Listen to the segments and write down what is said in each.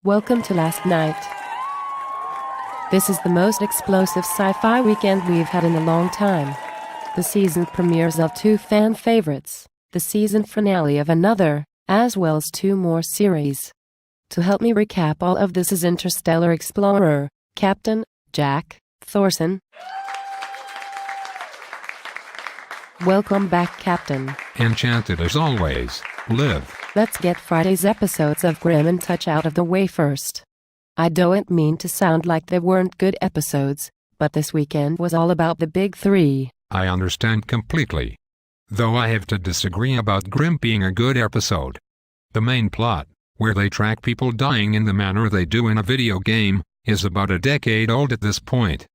Welcome to last night. This is the most explosive sci-fi weekend we've had in a long time. The season premieres of 2 fan favorites, the season finale of another, as well as 2 more series. To help me recap all of this is Interstellar Explorer, Captain Jack Thorson. Welcome back, Captain. Enchanted as always, Liv. Let's get Friday's episodes of Grimm Touch out of the way first. I don't mean to sound like they weren't good episodes, but this weekend was all about the big 3. I understand completely. Though I have to disagree about Grimm being a good episode. The main plot, where they track people dying in the manner they do in a video game, is about a decade old at this point.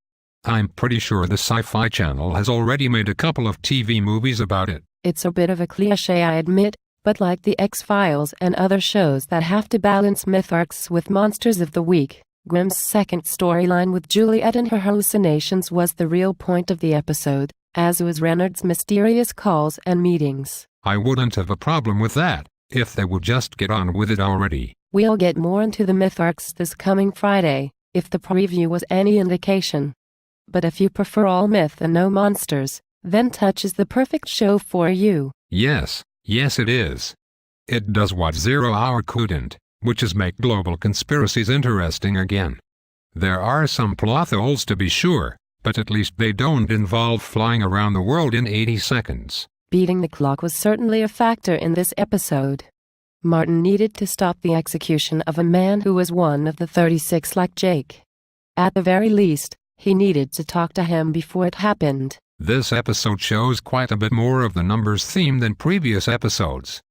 I'm pretty sure the Sci-Fi Channel has already made a couple of TV movies about it. It's a bit of a cliche, I admit, but like the X-Files and other shows that have to balance myth arcs with monsters of the week, Grimm's second storyline with Juliet and her hallucinations was the real point of the episode, as was Renard's mysterious calls and meetings. I wouldn't have a problem with that, if they would just get on with it already. We'll get more into the myth arcs this coming Friday, if the preview was any indication. But if you prefer all myth and no monsters, then Touch is the perfect show for you. Yes it is. It does what 0 Hour couldn't, which is make global conspiracies interesting again. There are some plot holes to be sure, but at least they don't involve flying around the world in 80 seconds. Beating the clock was certainly a factor in this episode. Martin needed to stop the execution of a man who was one of the 36 like Jake. At the very least, he needed to talk to him before it happened. This episode shows quite a bit more of the numbers theme than previous episodes.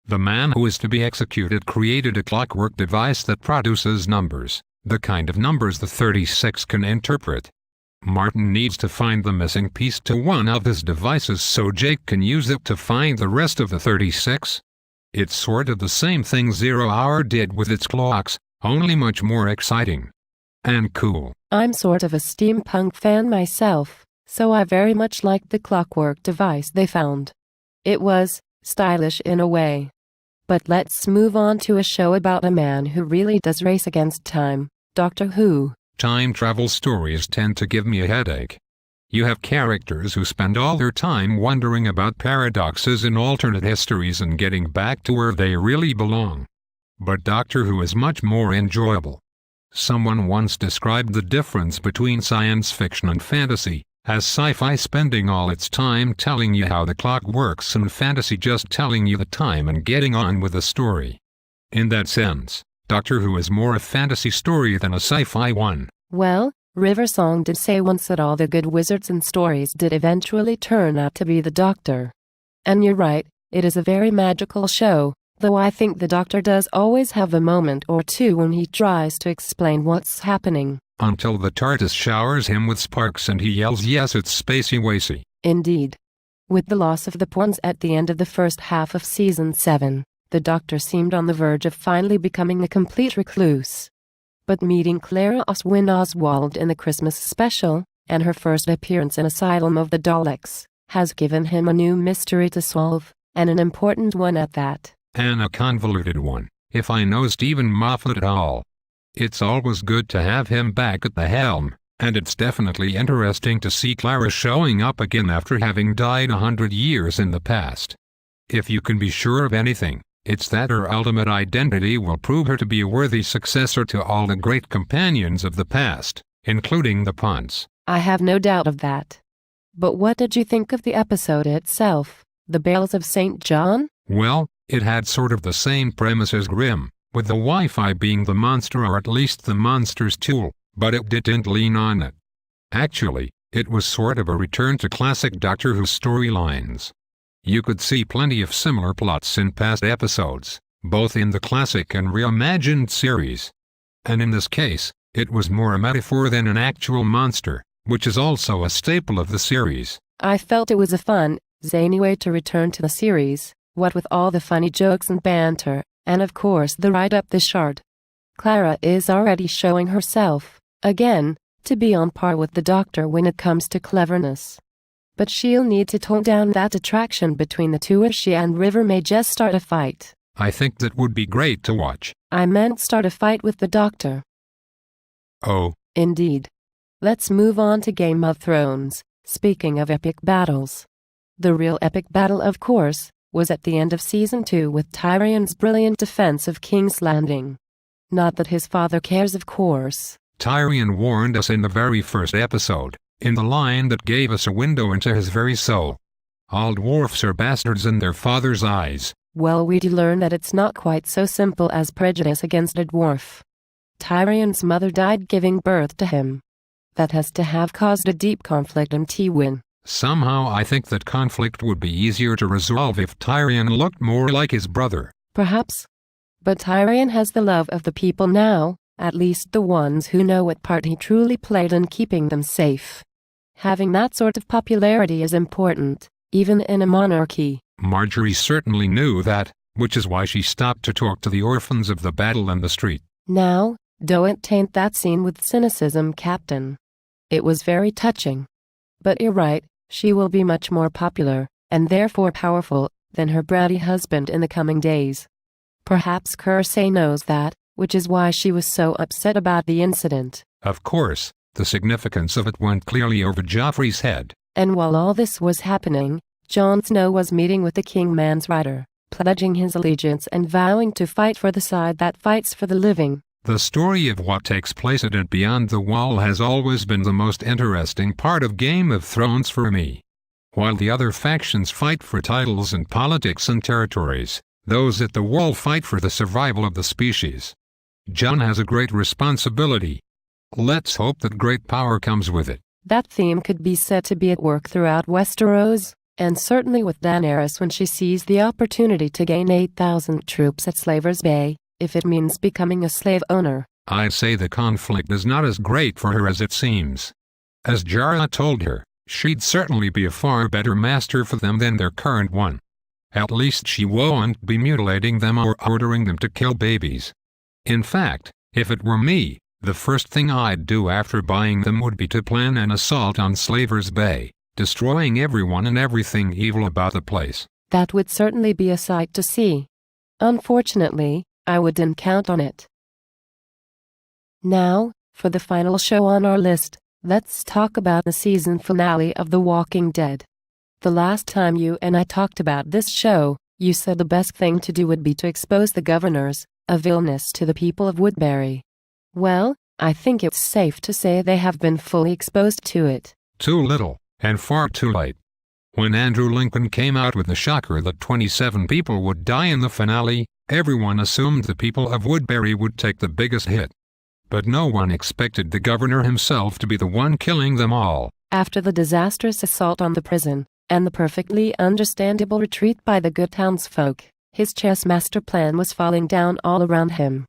The man who is to be executed created a clockwork device that produces numbers, the kind of numbers the 36 can interpret. Martin needs to find the missing piece to one of his devices so Jake can use it to find the rest of the 36. It's sort of the same thing 0 Hour did with its clocks, only much more exciting. And cool. I'm sort of a steampunk fan myself, so I very much liked the clockwork device they found. It was stylish in a way. But let's move on to a show about a man who really does race against time, Doctor Who. Time travel stories tend to give me a headache. You have characters who spend all their time wondering about paradoxes in alternate histories and getting back to where they really belong. But Doctor Who is much more enjoyable. Someone once described the difference between science fiction and fantasy as sci-fi spending all its time telling you how the clock works and fantasy just telling you the time and getting on with the story. In that sense, Doctor Who is more a fantasy story than a sci-fi one. Well, River Song did say once that all the good wizards and stories did eventually turn out to be the Doctor. And you're right, it is a very magical show, though I think the Doctor does always have a moment or two when he tries to explain what's happening. Until the TARDIS showers him with sparks and he yells, "Yes, it's spacey wacy." Indeed. With the loss of the pawns at the end of the first half of Season 7, the Doctor seemed on the verge of finally becoming a complete recluse. But meeting Clara Oswald in the Christmas special, and her first appearance in Asylum of the Daleks, has given him a new mystery to solve, and an important one at that. And a convoluted one, if I know Stephen Moffat at all. It's always good to have him back at the helm, and it's definitely interesting to see Clara showing up again after having died 100 years in the past. If you can be sure of anything, it's that her ultimate identity will prove her to be a worthy successor to all the great companions of the past, including the Ponts. I have no doubt of that. But what did you think of the episode itself, The Bells of St. John? Well, it had sort of the same premise as Grimm, with the Wi-Fi being the monster or at least the monster's tool, but it didn't lean on it. Actually, it was sort of a return to classic Doctor Who storylines. You could see plenty of similar plots in past episodes, both in the classic and reimagined series. And in this case, it was more a metaphor than an actual monster, which is also a staple of the series. I felt it was a fun, zany way to return to the series, what with all the funny jokes and banter, and of course the ride up the shard. Clara is already showing herself, again, to be on par with the Doctor when it comes to cleverness. But she'll need to tone down that attraction between the two or she and River may just start a fight. I think that would be great to watch. I meant start a fight with the Doctor. Oh. Indeed. Let's move on to Game of Thrones. Speaking of epic battles. The real epic battle, of course, was at the end of Season 2 with Tyrion's brilliant defense of King's Landing. Not that his father cares, of course. Tyrion warned us in the very first episode, in the line that gave us a window into his very soul. All dwarfs are bastards in their father's eyes. Well, we do learn that it's not quite so simple as prejudice against a dwarf. Tyrion's mother died giving birth to him. That has to have caused a deep conflict in Tywin. Somehow I think that conflict would be easier to resolve if Tyrion looked more like his brother. Perhaps. But Tyrion has the love of the people now, at least the ones who know what part he truly played in keeping them safe. Having that sort of popularity is important, even in a monarchy. Marjorie certainly knew that, which is why she stopped to talk to the orphans of the battle in the street. Now, don't taint that scene with cynicism, Captain. It was very touching. But you're right, she will be much more popular, and therefore powerful, than her bratty husband in the coming days. Perhaps Cersei knows that, which is why she was so upset about the incident. Of course, the significance of it went clearly over Joffrey's head. And while all this was happening, Jon Snow was meeting with the Kingman's rider, pledging his allegiance and vowing to fight for the side that fights for the living. The story of what takes place at and beyond the Wall has always been the most interesting part of Game of Thrones for me. While the other factions fight for titles and politics and territories, those at the Wall fight for the survival of the species. Jon has a great responsibility. Let's hope that great power comes with it. That theme could be said to be at work throughout Westeros, and certainly with Daenerys when she sees the opportunity to gain 8,000 troops at Slaver's Bay, if it means becoming a slave owner. I'd say the conflict is not as great for her as it seems. As Jorah told her, she'd certainly be a far better master for them than their current one. At least she won't be mutilating them or ordering them to kill babies. In fact, if it were me, the first thing I'd do after buying them would be to plan an assault on Slaver's Bay, destroying everyone and everything evil about the place. That would certainly be a sight to see. Unfortunately, I wouldn't count on it. Now, for the final show on our list, let's talk about the season finale of The Walking Dead. The last time you and I talked about this show, you said the best thing to do would be to expose the governors of illness to the people of Woodbury. Well, I think it's safe to say they have been fully exposed to it. Too little, and far too late. When Andrew Lincoln came out with the shocker that 27 people would die in the finale, everyone assumed the people of Woodbury would take the biggest hit. But no one expected the governor himself to be the one killing them all. After the disastrous assault on the prison, and the perfectly understandable retreat by the good townsfolk, his chess master plan was falling down all around him.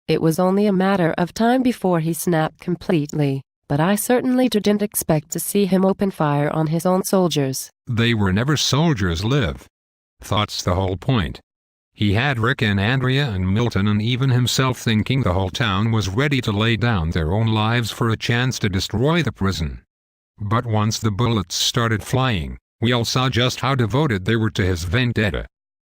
It was only a matter of time before he snapped completely, but I certainly didn't expect to see him open fire on his own soldiers. They were never soldiers, Liv. That's the whole point. He had Rick and Andrea and Milton and even himself thinking the whole town was ready to lay down their own lives for a chance to destroy the prison. But once the bullets started flying, we all saw just how devoted they were to his vendetta.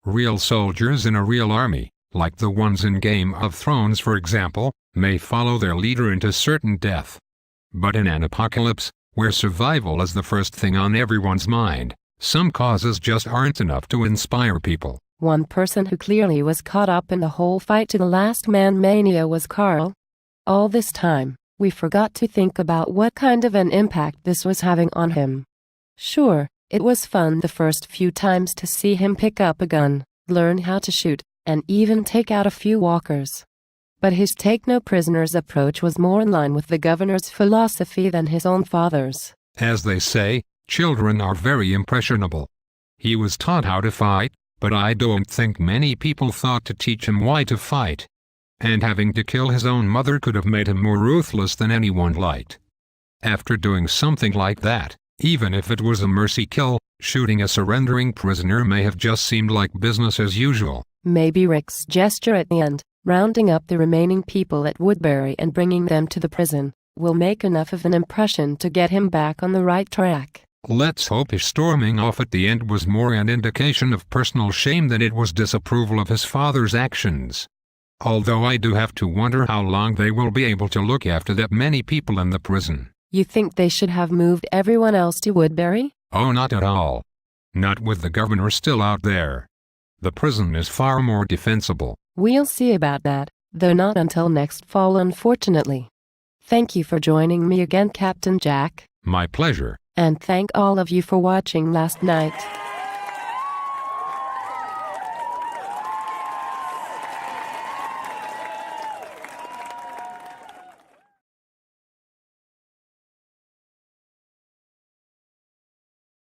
Real soldiers in a real army, like the ones in Game of Thrones for example, may follow their leader into certain death. But in an apocalypse, where survival is the first thing on everyone's mind, some causes just aren't enough to inspire people. One person who clearly was caught up in the whole fight to the last man mania was Carl. All this time, we forgot to think about what kind of an impact this was having on him. Sure, it was fun the first few times to see him pick up a gun, learn how to shoot, and even take out a few walkers. But his take-no-prisoners approach was more in line with the governor's philosophy than his own father's. As they say, children are very impressionable. He was taught how to fight, but I don't think many people thought to teach him why to fight. And having to kill his own mother could have made him more ruthless than anyone liked. After doing something like that, even if it was a mercy kill, shooting a surrendering prisoner may have just seemed like business as usual. Maybe Rick's gesture at the end, rounding up the remaining people at Woodbury and bringing them to the prison, will make enough of an impression to get him back on the right track. Let's hope his storming off at the end was more an indication of personal shame than it was disapproval of his father's actions. Although I do have to wonder how long they will be able to look after that many people in the prison. You think they should have moved everyone else to Woodbury? Oh, not at all. Not with the governor still out there. The prison is far more defensible. We'll see about that, though not until next fall, unfortunately. Thank you for joining me again, Captain Jack. My pleasure. And thank all of you for watching last night.